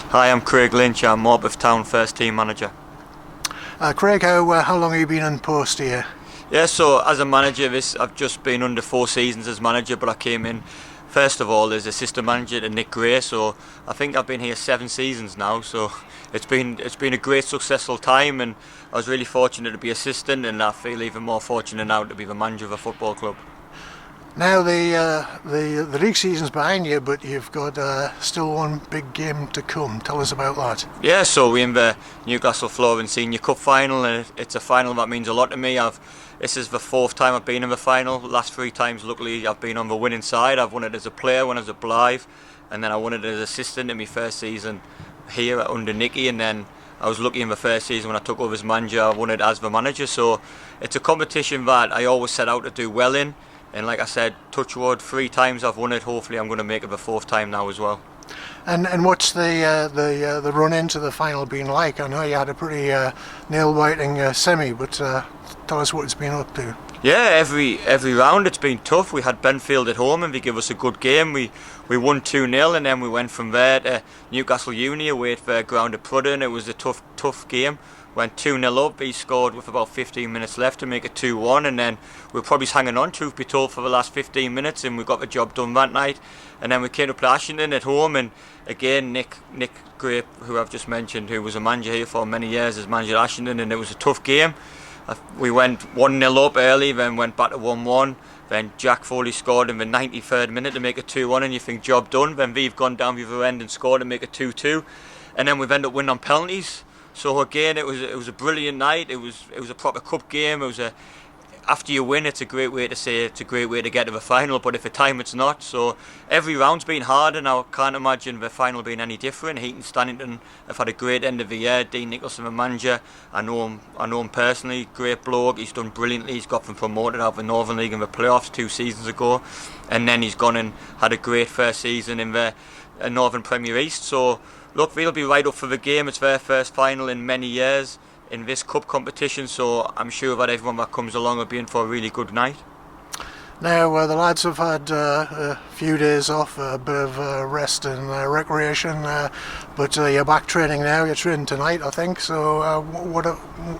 Hi, I'm Craig Lynch. I'm Morpeth Town first team manager. Craig, how long have you been in post here? Yeah, so as a manager, I've just been under 4 seasons as manager, but I came in first of all as assistant manager to Nick Gray. So I think I've been here 7 seasons now. So it's been a great successful time, and I was really fortunate to be assistant, and I feel even more fortunate now to be the manager of a football club. Now the league season's behind you, but you've got still one big game to come. Tell us about that. Yeah, so we're in the Newcastle Flooring Senior Cup final, and it's a final that means a lot to me. This is the 4th time I've been in the final. The last 3 times, luckily, I've been on the winning side. I've won it as a player, when I was at Blyth, and then I won it as assistant in my first season here under Nicky, and then I was lucky in the first season when I took over as manager, I won it as the manager. So it's a competition that I always set out to do well in. And like I said, touch wood, 3 times I've won it. Hopefully I'm going to make it the 4th time now as well. And what's the run into the final been like? I know you had a pretty nail-biting semi, but tell us what it's been up to. Yeah, every round it's been tough. We had Benfield at home and they gave us a good game. We won 2-0, and then we went from there to Newcastle Uni away at their ground at Prudden. It was a tough game. Went 2-0 up, he scored with about 15 minutes left to make it 2-1, and then we were probably hanging on, truth be told, for the last 15 minutes, and we got the job done that night. And then we came to play Ashington at home, and again Nick Gray, who I've just mentioned, who was a manager here for many years, as manager at Ashington, and it was a tough game. We went 1-0 up early, then went back to 1-1, then Jack Foley scored in the 93rd minute to make it 2-1, and you think job done. Then we've gone down the other end and scored to make it 2-2, and then we've ended up winning on penalties. So again, it was a brilliant night. It was a proper cup game. After you win, it's a great way to say it's a great way to get to the final. But if at time it's not, so every round's been hard, and I can't imagine the final being any different. Heaton Stannington have had a great end of the year. Dean Nicholson, the manager, I know him personally. Great bloke. He's done brilliantly. He's got them promoted out of the Northern League in the playoffs 2 seasons ago, and then he's gone and had a great first season in the Northern Premier East. So look, they'll be right up for the game. It's their first final in many years in this cup competition, so I'm sure that everyone that comes along will be in for a really good night. Now the lads have had a few days off, a bit of rest and recreation, but you're back training now. You're training tonight, I think. So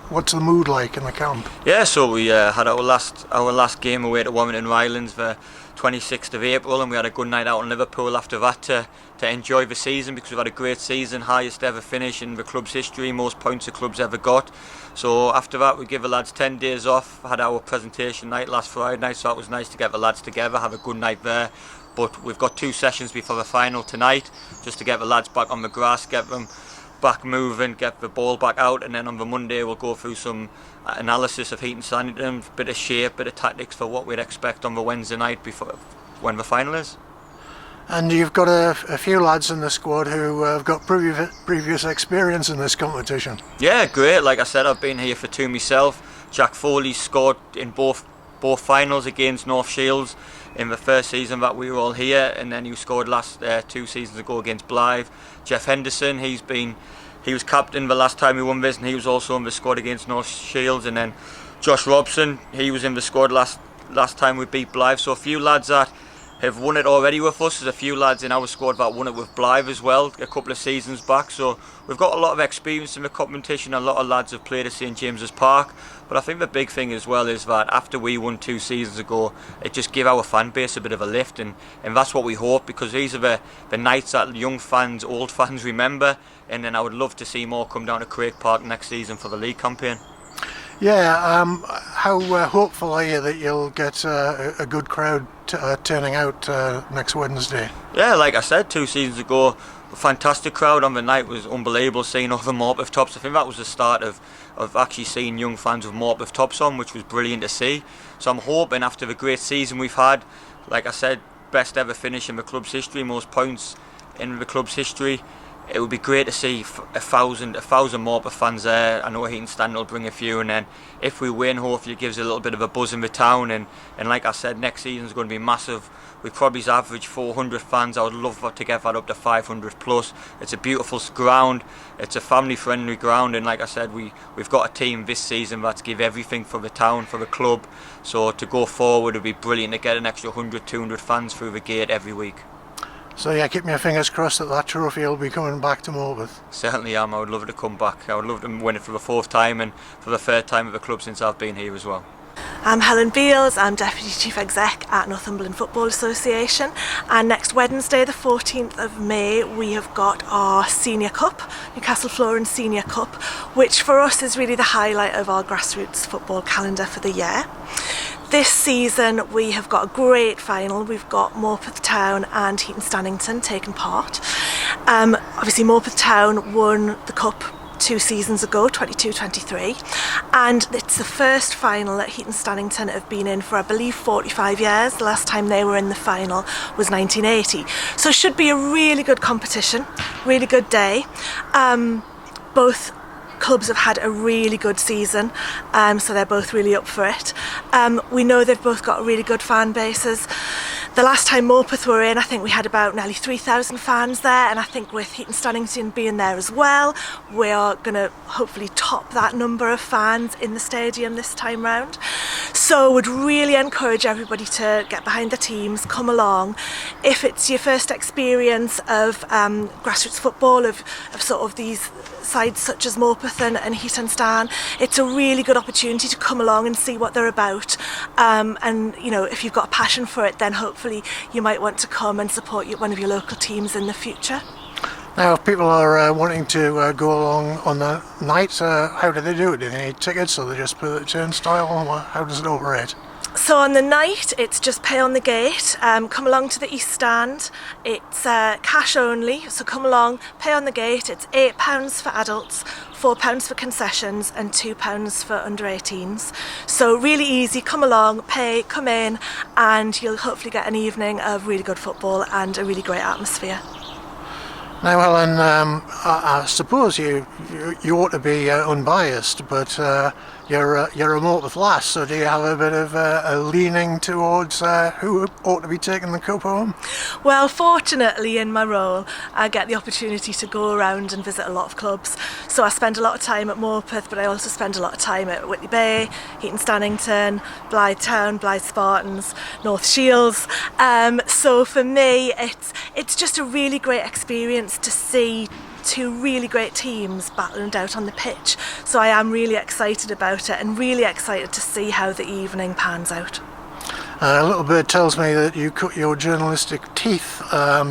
what's the mood like in the camp? Yeah, so we had our last game away at Warrington Rylands the 26th of April, and we had a good night out in Liverpool after that to enjoy the season, because we've had a great season, highest ever finish in the club's history, most points the club's ever got. So after that we give the lads 10 days off, had our presentation night last Friday night, so it was nice to get the lads together, have a good night there. But we've got 2 sessions before the final tonight, just to get the lads back on the grass, get them back moving, get the ball back out, and then on the Monday we'll go through some analysis of Heaton Stannington, bit of shape, bit of tactics for what we'd expect on the Wednesday night before when the final is. And you've got a few lads in the squad who have got previous experience in this competition. Yeah, great. Like I said, I've been here for 2 myself. Jack Foley scored in both finals against North Shields in the first season that we were all here, and then he scored last 2 seasons ago against Blyth. Jeff Henderson, he was captain the last time we won this, and he was also in the squad against North Shields. And then Josh Robson, he was in the squad last time we beat Blyth. So a few lads that have won it already with us. There's a few lads in our squad that won it with Blyth as well a couple of seasons back. So we've got a lot of experience in the competition. A lot of lads have played at St James's Park. But I think the big thing as well is that after we won 2 seasons ago, it just gave our fan base a bit of a lift, and that's what we hope, because these are the nights that young fans, old fans remember. And then I would love to see more come down to Craik Park next season for the league campaign. Yeah, how hopeful are you that you'll get a good crowd turning out next Wednesday? Yeah, like I said, 2 seasons ago, a fantastic crowd on the night. Was unbelievable seeing all the Morpeth tops. I think that was the start of actually seeing young fans with Morpeth tops on, which was brilliant to see. So I'm hoping after the great season we've had, like I said, best ever finish in the club's history, most points in the club's history, it would be great to see a thousand Morpeth fans there. I know Heaton Stannington will bring a few, and then if we win, hopefully it gives a little bit of a buzz in the town. And like I said, next season's going to be massive. We probably average 400 fans. I would love to get that up to 500 plus. It's a beautiful ground. It's a family-friendly ground, and like I said, we've got a team this season that's give everything for the town, for the club. So to go forward, it would be brilliant to get an extra 100, 200 fans through the gate every week. So yeah, keep my fingers crossed that that trophy will be coming back to Morpeth. Certainly am. I would love it to come back. I would love to win it for the fourth time and for the third time at the club since I've been here as well. I'm Helen Beales, I'm Deputy Chief Exec at Northumberland Football Association, and next Wednesday the 14th of May we have got our Senior Cup, Newcastle Florence Senior Cup, which for us is really the highlight of our grassroots football calendar for the year. This season we have got a great final. We've got Morpeth Town and Heaton Stannington taking part. Obviously Morpeth Town won the cup 2 seasons ago, 22-23, and it's the first final that Heaton Stannington have been in for, I believe, 45 years. The last time they were in the final was 1980. So it should be a really good competition, really good day. Both clubs have had a really good season, so they're both really up for it. We know they've both got really good fan bases. The last time Morpeth were in, I think we had about nearly 3,000 fans there, and I think with Heaton Stannington being there as well, we are going to hopefully top that number of fans in the stadium this time round. So would really encourage everybody to get behind the teams, come along. If it's your first experience of grassroots football, of sort of these sides such as Morpeth and Heaton Stan, it's a really good opportunity to come along and see what they're about, and you know, if you've got a passion for it, then hopefully you might want to come and support one of your local teams in the future. Now, if people are wanting to go along on the night, how do they do it? Do they need tickets, or they just put the turnstile, or how does it operate? So on the night, it's just pay on the gate. Come along to the East Stand. It's cash only, so come along, pay on the gate. It's £8 for adults, £4 for concessions, and £2 for under 18s. So really easy. Come along, pay, come in, and you'll hopefully get an evening of really good football and a really great atmosphere. Now, Helen, I suppose you ought to be unbiased, but you're a Morpeth lass, so do you have a bit of a leaning towards who ought to be taking the cup home? Well, fortunately in my role I get the opportunity to go around and visit a lot of clubs, so I spend a lot of time at Morpeth, but I also spend a lot of time at Whitley Bay, Heaton Stannington, Blyth Town, Blyth Spartans, North Shields. So for me it's just a really great experience to see 2 really great teams battling it out on the pitch. So I am really excited about it and really excited to see how the evening pans out. A little bit tells me that you cut your journalistic teeth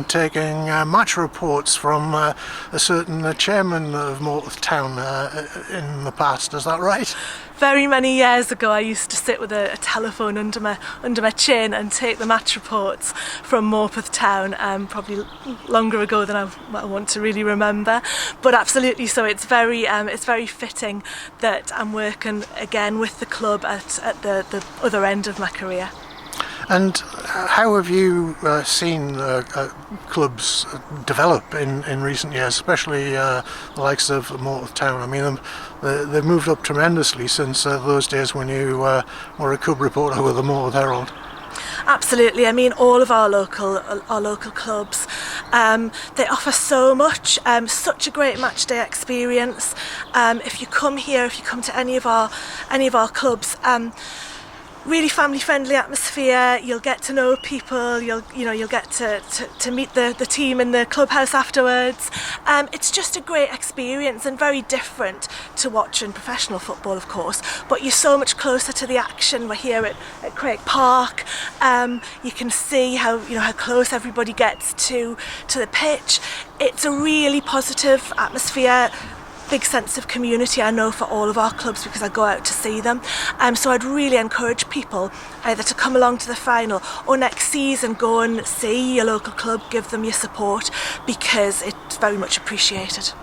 taking match reports from a certain chairman of Morpeth Town in the past, is that right? Very many years ago I used to sit with a telephone under my chin and take the match reports from Morpeth Town, probably longer ago than I want to really remember, but absolutely, so it's very fitting that I'm working again with the club at the other end of my career. And how have you seen clubs develop in recent years, especially the likes of Morpeth Town? I mean, they've moved up tremendously since those days when you were a cub reporter with the Morpeth Herald. Absolutely. I mean, all of our local clubs, they offer so much, such a great match day experience. If you come here, if you come to any of our clubs, really family friendly atmosphere, you'll get to know people, you'll get to meet the team in the clubhouse afterwards. It's just a great experience and very different to watching professional football, of course, but you're so much closer to the action. We're here at Craik Park. You can see how close everybody gets to the pitch. It's a really positive atmosphere. Big sense of community, I know, for all of our clubs because I go out to see them. So I'd really encourage people either to come along to the final or next season go and see your local club, give them your support, because it's very much appreciated.